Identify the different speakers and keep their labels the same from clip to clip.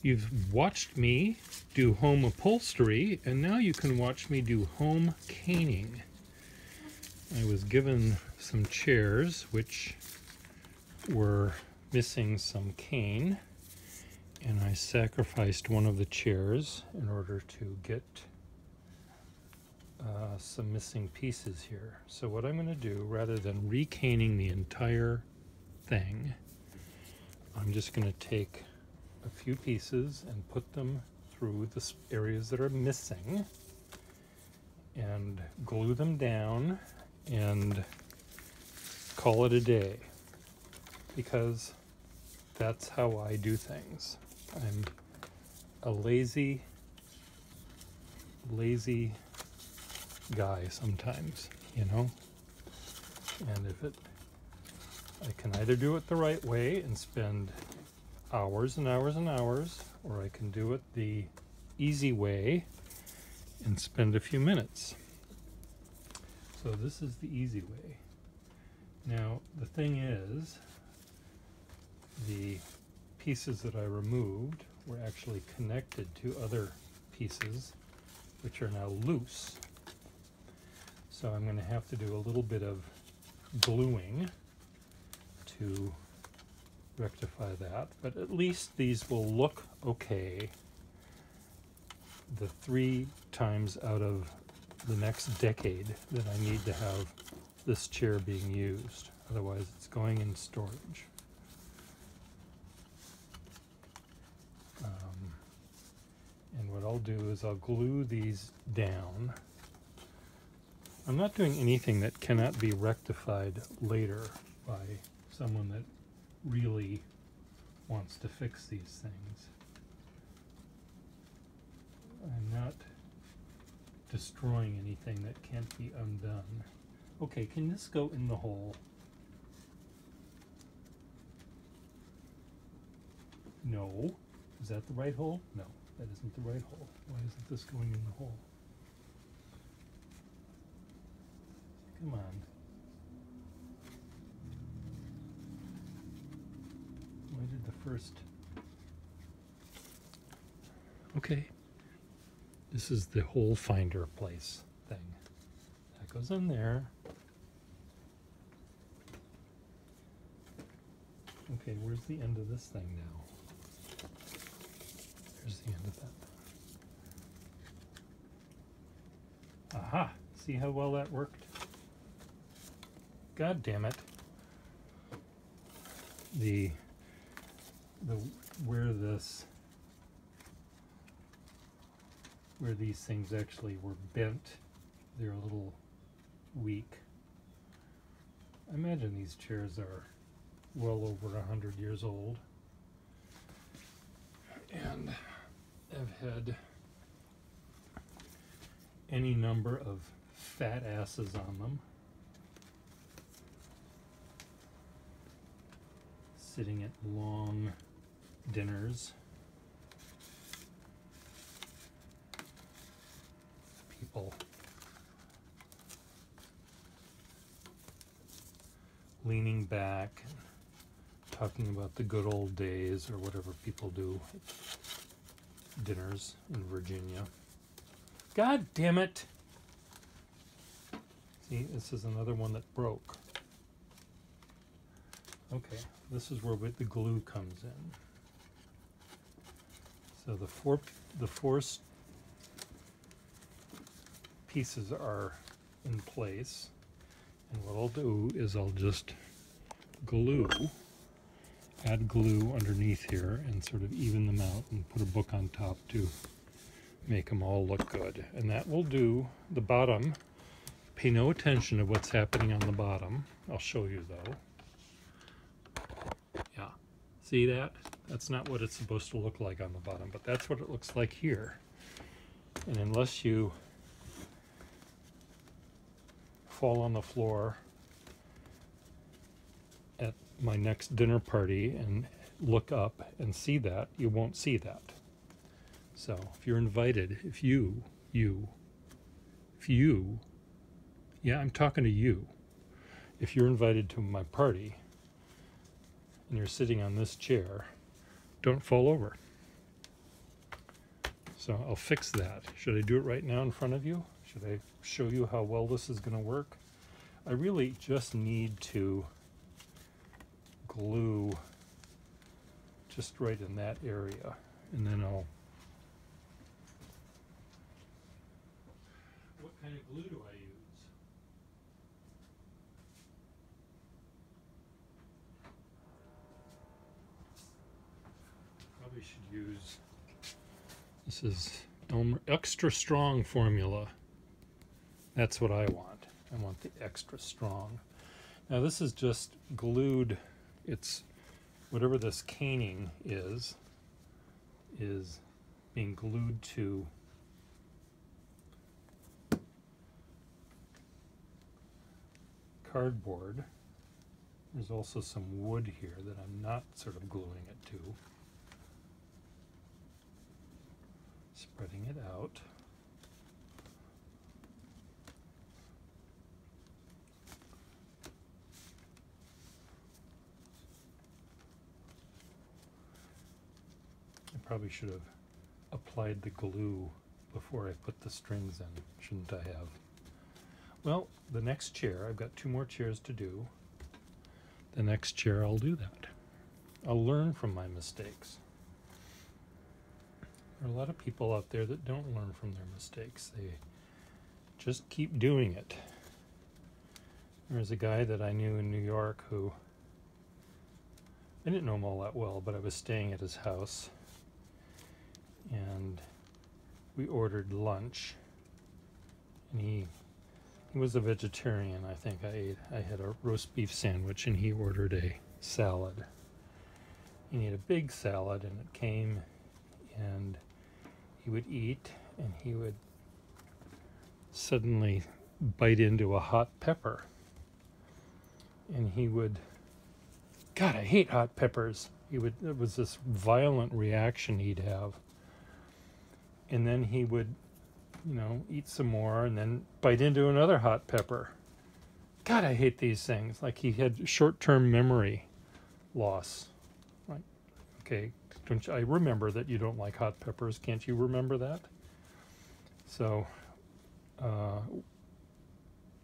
Speaker 1: You've watched me do home upholstery, and now you can watch me do home caning. I was given some chairs which were missing some cane, and I sacrificed one of the chairs in order to get some missing pieces here. So what I'm going to do, rather than recaning the entire thing, I'm just going to take a few pieces and put them through the areas that are missing and glue them down and call it a day, because that's how I do things. I'm a lazy guy sometimes, you know, and I can either do it the right way and spend hours and hours and hours, or I can do it the easy way and spend a few minutes. So this is the easy way. Now the thing is, the pieces that I removed were actually connected to other pieces which are now loose. So I'm going to have to do a little bit of gluing to rectify that, but at least these will look okay the 3 times out of the next decade that I need to have this chair being used. Otherwise it's going in storage. And what I'll do is I'll glue these down. I'm not doing anything that cannot be rectified later by someone that really wants to fix these things. I'm not destroying anything that can't be undone. Okay, can this go in the hole? No. Is that the right hole? No, that isn't the right hole. Why isn't this going in the hole? Come on. Why did the first... Okay. This is the hole finder place thing. That goes in there. Okay, where's the end of this thing now? There's the end of that. Aha! See how well that worked? God damn it. Where these things actually were bent, they're a little weak. I imagine these chairs are well over 100 years old and have had any number of fat asses on them, sitting at long dinners. People leaning back, talking about the good old days, or whatever people do at dinners in Virginia. God damn it! See, this is another one that broke. Okay, this is where the glue comes in. So the four pieces are in place, and what I'll do is I'll just add glue underneath here and sort of even them out and put a book on top to make them all look good. And that will do the bottom. Pay no attention to what's happening on the bottom. I'll show you though. Yeah, see that? That's not what it's supposed to look like on the bottom, but that's what it looks like here. And unless you fall on the floor at my next dinner party and look up and see that, you won't see that. So if you're invited, if you, yeah, I'm talking to you. If you're invited to my party and you're sitting on this chair, don't fall over. So I'll fix that. Should I do it right now in front of you? Should I show you how well this is going to work? I really just need to glue just right in that area, and then I'll... What kind of glue do I use? Probably should use... This is extra strong formula. That's what I want. I want the extra strong. Now this is just glued. It's whatever this caning is being glued to cardboard. There's also some wood here that I'm not sort of gluing it to. Spreading it out. I probably should have applied the glue before I put the strings in, shouldn't I have? Well, the next chair, I've got 2 more chairs to do. The next chair I'll do that. I'll learn from my mistakes. There are a lot of people out there that don't learn from their mistakes. They just keep doing it. There's a guy that I knew in New York who, I didn't know him all that well, but I was staying at his house, and we ordered lunch, and he was a vegetarian. I think I had a roast beef sandwich, and he ordered a salad. He ate a big salad, and it came, and he would eat, and he would suddenly bite into a hot pepper, and he would, God, I hate hot peppers. It was this violent reaction he'd have, and then he would, you know, eat some more and then bite into another hot pepper. God, I hate these things. Like, he had short-term memory loss. Like, okay, don't you, I remember that you don't like hot peppers. Can't you remember that? So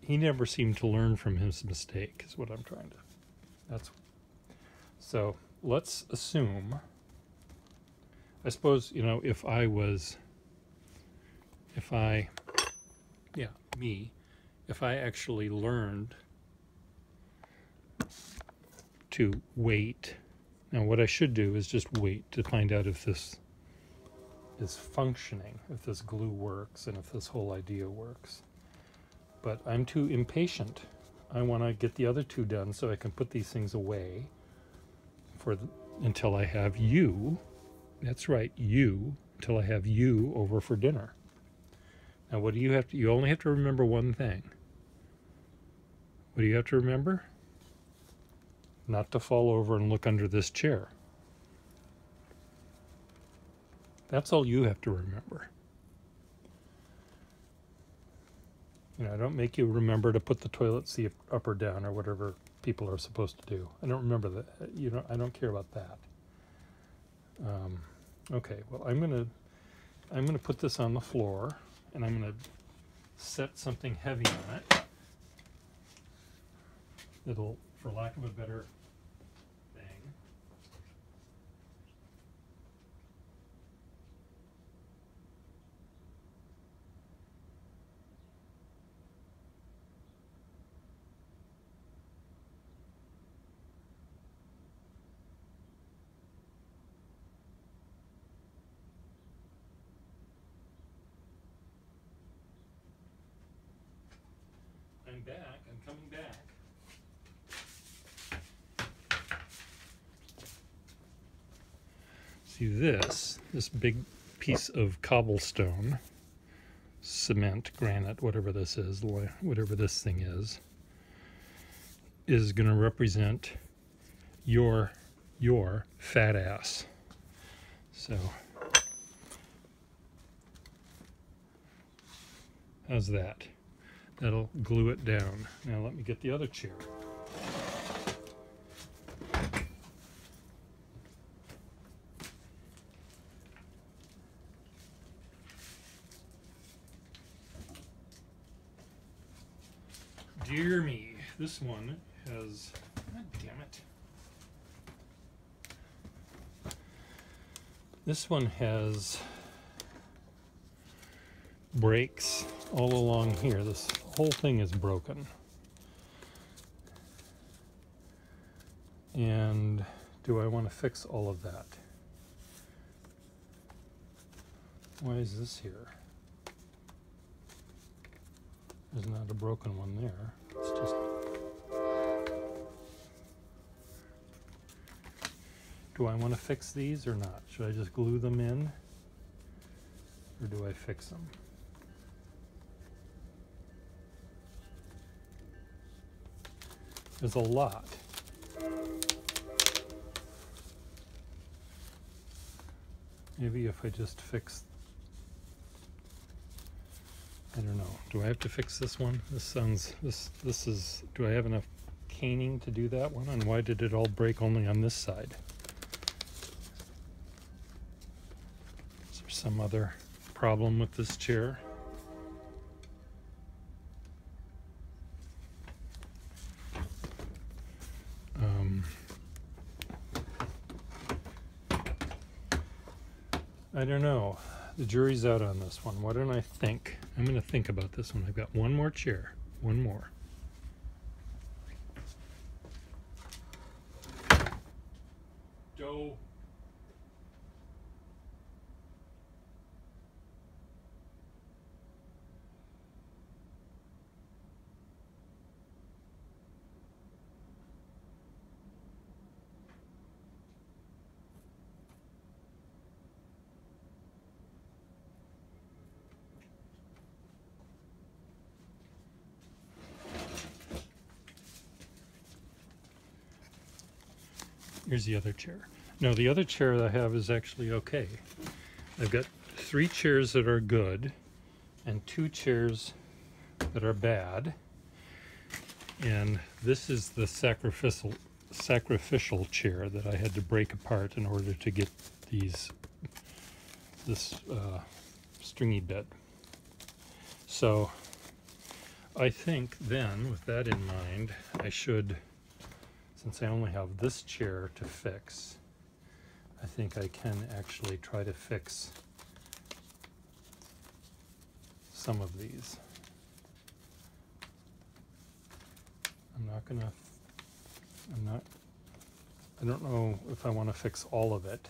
Speaker 1: he never seemed to learn from his mistake, is what I'm trying to... So let's assume, I suppose, you know, if I actually learned to wait. Now what I should do is just wait to find out if this is functioning, if this glue works, and if this whole idea works. But I'm too impatient. I want to get the other 2 done so I can put these things away until I have you. That's right, you, until I have you over for dinner. Now what do you have to, you only have to remember one thing. What do you have to remember? Not to fall over and look under this chair. That's all you have to remember. You know, I don't make you remember to put the toilet seat up or down or whatever people are supposed to do. I don't remember that. You know, I don't care about that. Okay, well, I'm gonna put this on the floor, and I'm gonna set something heavy on it. It'll, for lack of a better thing, I'm back, I'm coming back. See this big piece of cobblestone, cement, granite, whatever this is, whatever this thing is going to represent your fat ass. So how's that? That'll glue it down. Now let me get the other chair. dear me, this one has, God damn it. This one has breaks all along here. This whole thing is broken. And do I want to fix all of that? Why is this here? There's not a broken one there. It's just... Do I want to fix these or not? Should I just glue them in? Or do I fix them? There's a lot. Maybe if I just fix... I don't know. Do I have to fix this one? This sounds... This is... Do I have enough caning to do that one? And why did it all break only on this side? Is there some other problem with this chair? I don't know. The jury's out on this one. Why don't I think? I'm going to think about this one. I've got one more chair. One more. Doe. Here's the other chair. No, the other chair that I have is actually okay. I've got 3 chairs that are good and 2 chairs that are bad. And this is the sacrificial chair that I had to break apart in order to get this stringy bit. So I think then, with that in mind, I should, since I only have this chair to fix, I think I can actually try to fix some of these. I don't know if I want to fix all of it,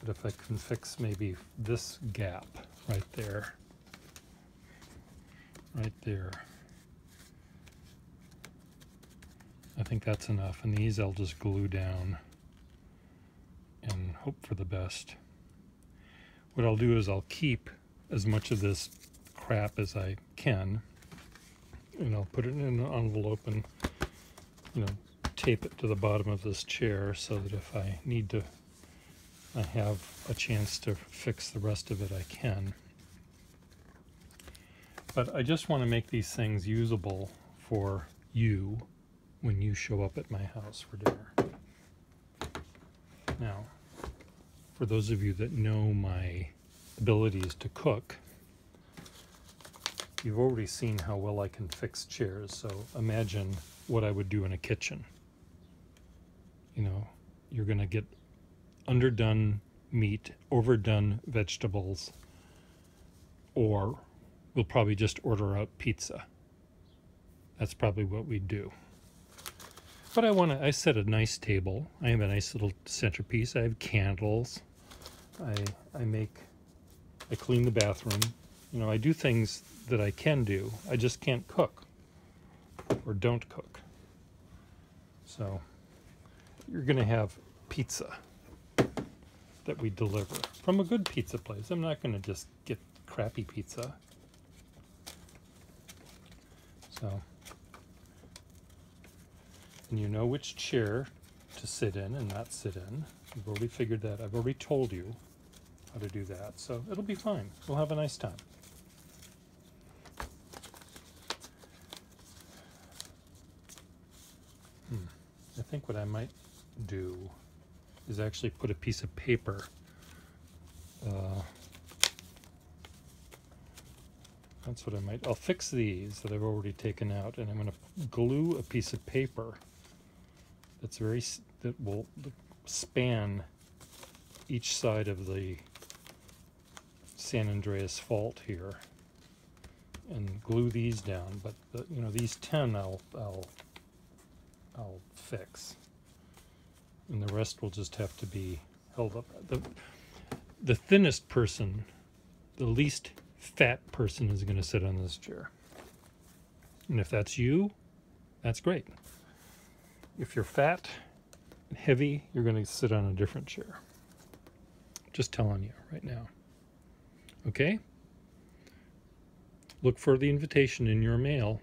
Speaker 1: but if I can fix maybe this gap right there, I think that's enough, and these I'll just glue down and hope for the best. What I'll do is I'll keep as much of this crap as I can, and I'll put it in an envelope and, tape it to the bottom of this chair so that if I need to, I have a chance to fix the rest of it, I can. But I just want to make these things usable for you when you show up at my house for dinner. Now, for those of you that know my abilities to cook, you've already seen how well I can fix chairs, so imagine what I would do in a kitchen. You're going to get underdone meat, overdone vegetables, or we'll probably just order out pizza. That's probably what we'd do. But I set a nice table. I have a nice little centerpiece. I have candles. I clean the bathroom. I do things that I can do. I just can't cook or don't cook. So you're going to have pizza that we deliver from a good pizza place. I'm not going to just get crappy pizza. So, and you know which chair to sit in and not sit in. You've already figured that. I've already told you how to do that. So it'll be fine. We'll have a nice time. I think what I might do is actually put a piece of paper That's what I might. I'll fix these that I've already taken out, and I'm going to glue a piece of paper that's that will span each side of the San Andreas fault here, and glue these down. But these 10 I'll fix, and the rest will just have to be held up. The thinnest person, the least fat person, is going to sit on this chair. And if that's you, that's great. If you're fat and heavy, you're going to sit on a different chair. Just telling you right now. Okay? Look for the invitation in your mail.